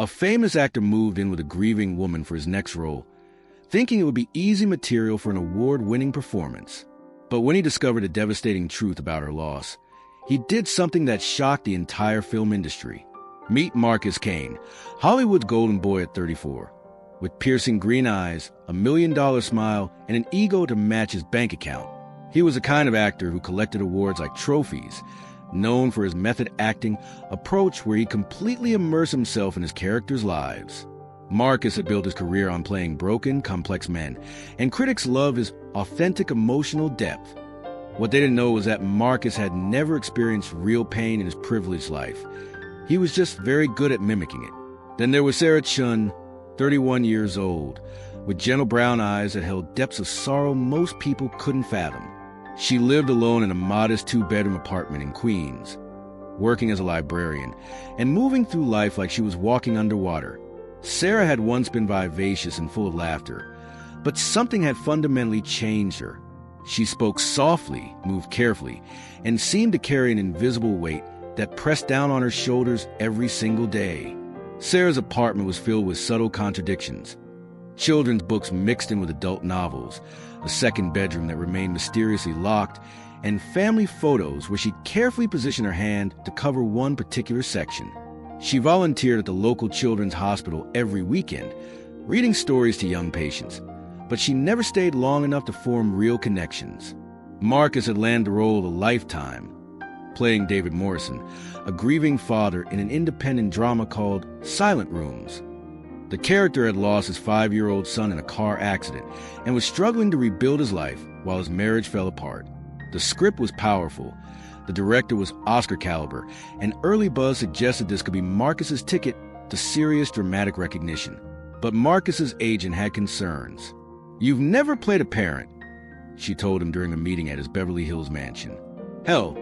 A famous actor moved in with a grieving woman for his next role, thinking it would be easy material for an award-winning performance. But when he discovered a devastating truth about her loss, he did something that shocked the entire film industry. Meet Marcus Kane, Hollywood's golden boy at 34. With piercing green eyes, a $1 million smile, and an ego to match his bank account. He was the kind of actor who collected awards like trophies, known for his method acting approach where he completely immersed himself in his characters' lives. Marcus had built his career on playing broken, complex men, and critics love his authentic emotional depth. What they didn't know was that Marcus had never experienced real pain in his privileged life. He was just very good at mimicking it. Then there was Sarah Chun, 31 years old, with gentle brown eyes that held depths of sorrow most people couldn't fathom. She lived alone in a modest 2-bedroom apartment in Queens, working as a librarian, and moving through life like she was walking underwater. Sarah had once been vivacious and full of laughter, but something had fundamentally changed her. She spoke softly, moved carefully, and seemed to carry an invisible weight that pressed down on her shoulders every single day. Sarah's apartment was filled with subtle contradictions. Children's books mixed in with adult novels, a second bedroom that remained mysteriously locked, and family photos where she carefully positioned her hand to cover one particular section. She volunteered at the local children's hospital every weekend, reading stories to young patients, but she never stayed long enough to form real connections. Marcus had landed the role of a lifetime, playing David Morrison, a grieving father in an independent drama called Silent Rooms. The character had lost his 5-year-old son in a car accident and was struggling to rebuild his life while his marriage fell apart. The script was powerful. The director was Oscar caliber, and early buzz suggested this could be Marcus's ticket to serious dramatic recognition. But Marcus's agent had concerns. "You've never played a parent," she told him during a meeting at his Beverly Hills mansion. "Hell,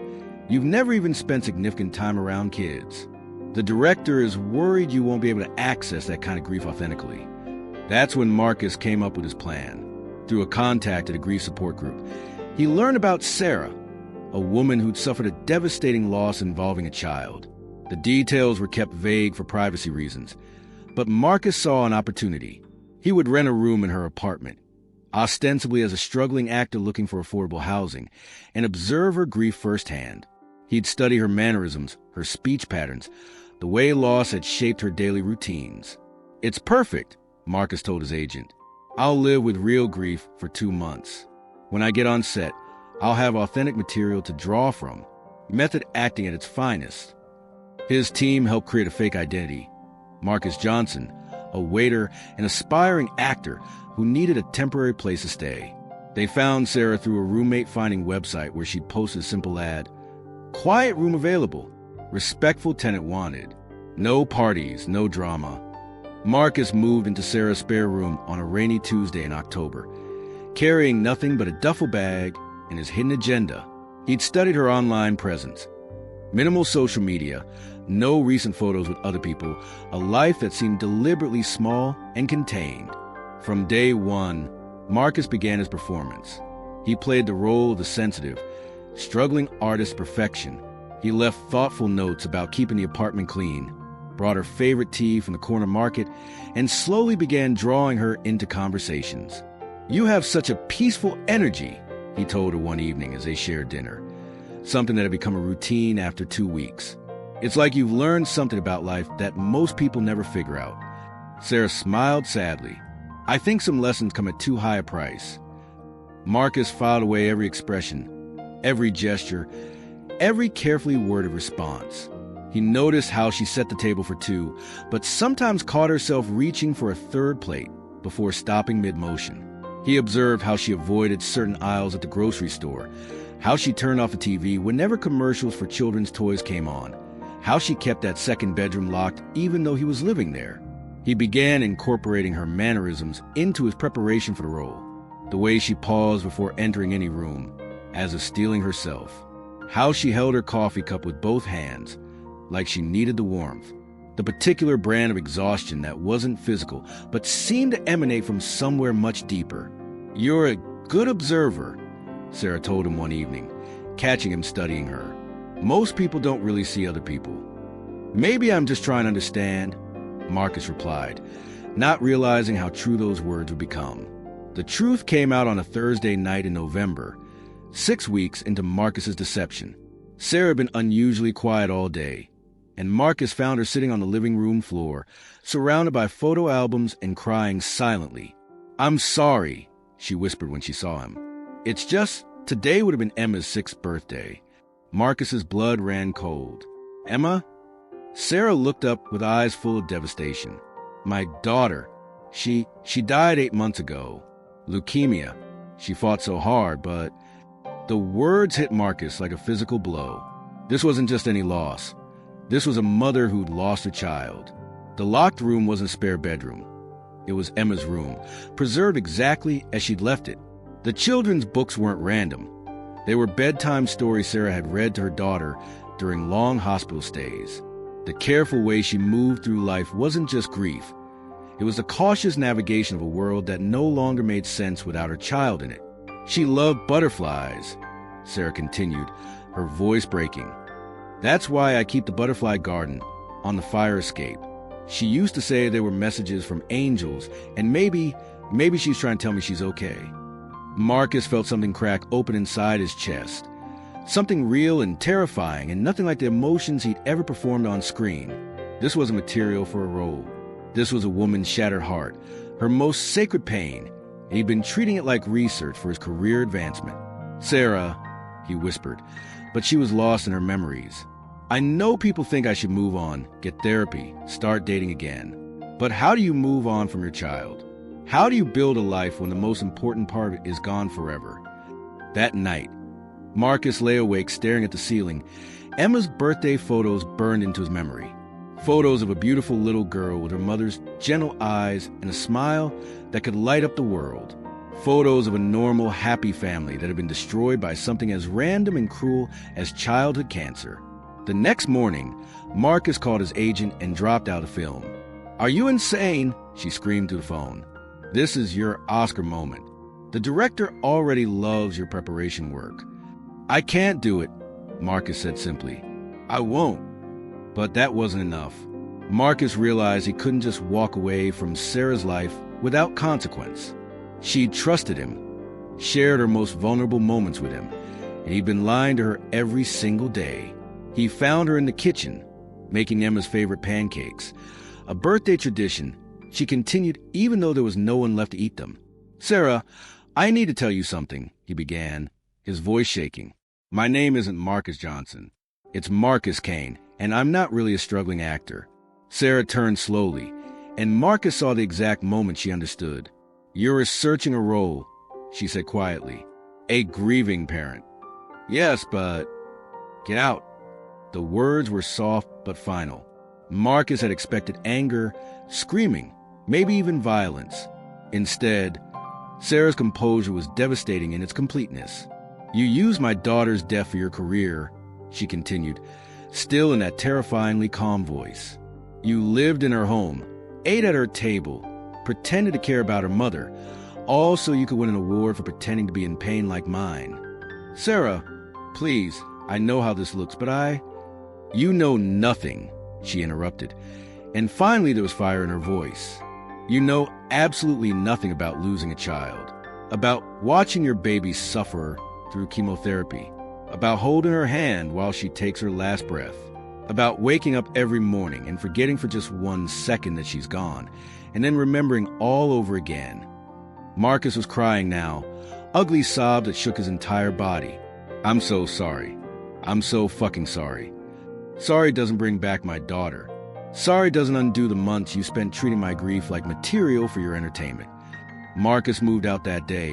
you've never even spent significant time around kids. The director is worried you won't be able to access that kind of grief authentically." That's when Marcus came up with his plan. Through a contact at a grief support group, he learned about Sarah, a woman who'd suffered a devastating loss involving a child. The details were kept vague for privacy reasons, but Marcus saw an opportunity. He would rent a room in her apartment, ostensibly as a struggling actor looking for affordable housing, and observe her grief firsthand. He'd study her mannerisms, her speech patterns, the way loss had shaped her daily routines. "It's perfect," Marcus told his agent. "I'll live with real grief for 2 months. When I get on set, I'll have authentic material to draw from, method acting at its finest." His team helped create a fake identity. Marcus Johnson, a waiter and aspiring actor who needed a temporary place to stay. They found Sarah through a roommate-finding website where she'd posted a simple ad: "Quiet room available. Respectful tenant wanted. No parties, no drama." Marcus moved into Sarah's spare room on a rainy Tuesday in October, carrying nothing but a duffel bag and his hidden agenda. He'd studied her online presence. Minimal social media, no recent photos with other people, a life that seemed deliberately small and contained. From day one, Marcus began his performance. He played the role of the sensitive, struggling artist perfection. He left thoughtful notes about keeping the apartment clean, brought her favorite tea from the corner market, and slowly began drawing her into conversations. "You have such a peaceful energy," he told her one evening as they shared dinner, something that had become a routine after 2 weeks. "It's like you've learned something about life that most people never figure out." Sarah smiled sadly. "I think some lessons come at too high a price." Marcus filed away every expression, every gesture, every carefully worded response. He noticed how she set the table for 2, but sometimes caught herself reaching for a third plate before stopping mid-motion. He observed how she avoided certain aisles at the grocery store, how she turned off the TV whenever commercials for children's toys came on, how she kept that second bedroom locked even though he was living there. He began incorporating her mannerisms into his preparation for the role. The way she paused before entering any room, as if steeling herself. How she held her coffee cup with both hands, like she needed the warmth. The particular brand of exhaustion that wasn't physical, but seemed to emanate from somewhere much deeper. "You're a good observer," Sarah told him one evening, catching him studying her. "Most people don't really see other people. Maybe I'm just trying to understand." Marcus replied, not realizing how true those words would become. The truth came out on a Thursday night in November, 6 weeks into Marcus's deception. Sarah had been unusually quiet all day, and Marcus found her sitting on the living room floor, surrounded by photo albums and crying silently. "I'm sorry," she whispered when she saw him. "It's just, today would have been Emma's 6th birthday." Marcus's blood ran cold. "Emma?" Sarah looked up with eyes full of devastation. "My daughter. She died 8 months ago. Leukemia. She fought so hard, but..." The words hit Marcus like a physical blow. This wasn't just any loss. This was a mother who'd lost a child. The locked room wasn't a spare bedroom. It was Emma's room, preserved exactly as she'd left it. The children's books weren't random. They were bedtime stories Sarah had read to her daughter during long hospital stays. The careful way she moved through life wasn't just grief. It was the cautious navigation of a world that no longer made sense without her child in it. "She loved butterflies," Sarah continued, her voice breaking. "That's why I keep the butterfly garden on the fire escape. She used to say they were messages from angels, and maybe she's trying to tell me she's okay." Marcus felt something crack open inside his chest. Something real and terrifying, and nothing like the emotions he'd ever performed on screen. This wasn't material for a role. This was a woman's shattered heart, her most sacred pain, and he'd been treating it like research for his career advancement. "Sarah," he whispered, but she was lost in her memories. "I know people think I should move on, get therapy, start dating again. But how do you move on from your child? How do you build a life when the most important part of it is gone forever?" That night, Marcus lay awake staring at the ceiling. Emma's birthday photos burned into his memory. Photos of a beautiful little girl with her mother's gentle eyes and a smile that could light up the world. Photos of a normal, happy family that had been destroyed by something as random and cruel as childhood cancer. The next morning, Marcus called his agent and dropped out of film. "Are you insane?" she screamed through the phone. "This is your Oscar moment. The director already loves your preparation work." "I can't do it," Marcus said simply. "I won't." But that wasn't enough. Marcus realized he couldn't just walk away from Sarah's life without consequence. She'd trusted him, shared her most vulnerable moments with him, and he'd been lying to her every single day. He found her in the kitchen, making Emma's favorite pancakes. A birthday tradition she continued even though there was no one left to eat them. "Sarah, I need to tell you something," he began, his voice shaking. "My name isn't Marcus Johnson. It's Marcus Kane, and I'm not really a struggling actor." Sarah turned slowly, and Marcus saw the exact moment she understood. "You're researching a role," she said quietly. "A grieving parent." "Yes, but..." "Get out." The words were soft but final. Marcus had expected anger, screaming, maybe even violence. Instead, Sarah's composure was devastating in its completeness. "You used my daughter's death for your career," she continued, still in that terrifyingly calm voice. "You lived in her home, ate at her table, pretended to care about her mother, all so you could win an award for pretending to be in pain like mine." "Sarah, please, I know how this looks, but You know nothing," she interrupted, and finally there was fire in her voice. "You know absolutely nothing about losing a child, about watching your baby suffer through chemotherapy, about holding her hand while she takes her last breath, about waking up every morning and forgetting for just 1 second that she's gone, and then remembering all over again." Marcus was crying now, ugly sobs that shook his entire body. "I'm so sorry. I'm so fucking sorry. Sorry doesn't bring back my daughter. Sorry doesn't undo the months you spent treating my grief like material for your entertainment." Marcus moved out that day,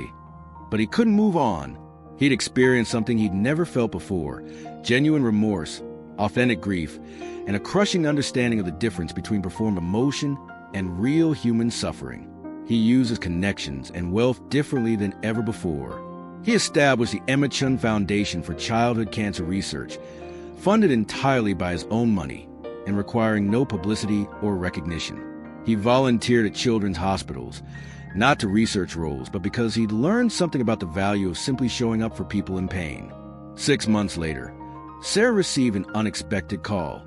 but he couldn't move on. He'd experienced something he'd never felt before, genuine remorse, authentic grief, and a crushing understanding of the difference between performed emotion and real human suffering. He used his connections and wealth differently than ever before. He established the Emma Chun Foundation for Childhood Cancer Research, funded entirely by his own money and requiring no publicity or recognition. He volunteered at children's hospitals, not to research roles, but because he'd learned something about the value of simply showing up for people in pain. 6 months later, Sarah received an unexpected call.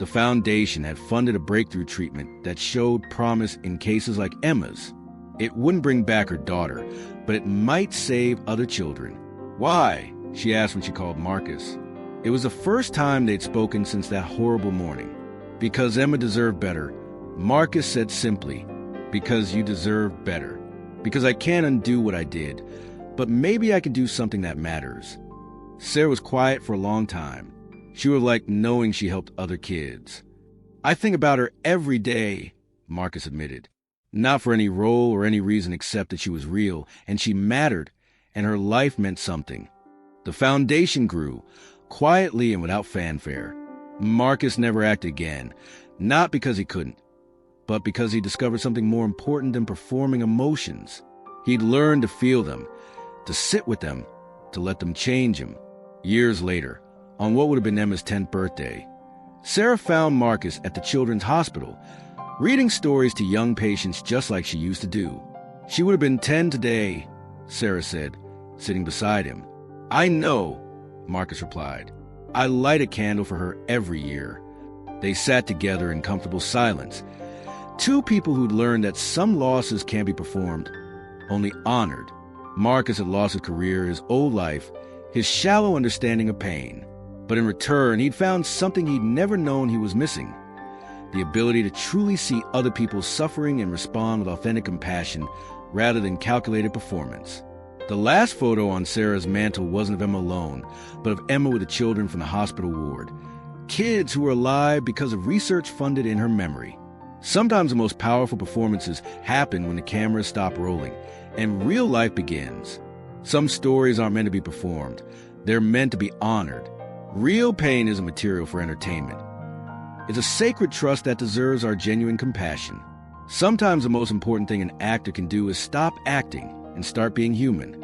The foundation had funded a breakthrough treatment that showed promise in cases like Emma's. It wouldn't bring back her daughter, but it might save other children. "Why?" she asked when she called Marcus. It was the first time they'd spoken since that horrible morning. "Because Emma deserved better," Marcus said simply. "Because you deserve better. Because I can't undo what I did, but maybe I can do something that matters." Sarah was quiet for a long time. She would have liked knowing she helped other kids. "I think about her every day," Marcus admitted. Not for any role or any reason except that she was real, and she mattered, and her life meant something. The foundation grew, quietly and without fanfare. Marcus never acted again, not because he couldn't, but because he discovered something more important than performing emotions. He'd learned to feel them, to sit with them, to let them change him. Years later, on what would have been Emma's 10th birthday, Sarah found Marcus at the Children's Hospital, reading stories to young patients just like she used to do. "She would have been 10 today," Sarah said, sitting beside him. "I know," Marcus replied. "I light a candle for her every year." They sat together in comfortable silence. Two people who'd learned that some losses can't be performed, only honored. Marcus had lost his career, his old life, his shallow understanding of pain. But in return, he'd found something he'd never known he was missing: the ability to truly see other people's suffering and respond with authentic compassion rather than calculated performance. The last photo on Sarah's mantle wasn't of Emma alone, but of Emma with the children from the hospital ward. Kids who were alive because of research funded in her memory. Sometimes the most powerful performances happen when the cameras stop rolling and real life begins. Some stories aren't meant to be performed. They're meant to be honored. Real pain isn't material for entertainment. It's a sacred trust that deserves our genuine compassion. Sometimes the most important thing an actor can do is stop acting and start being human.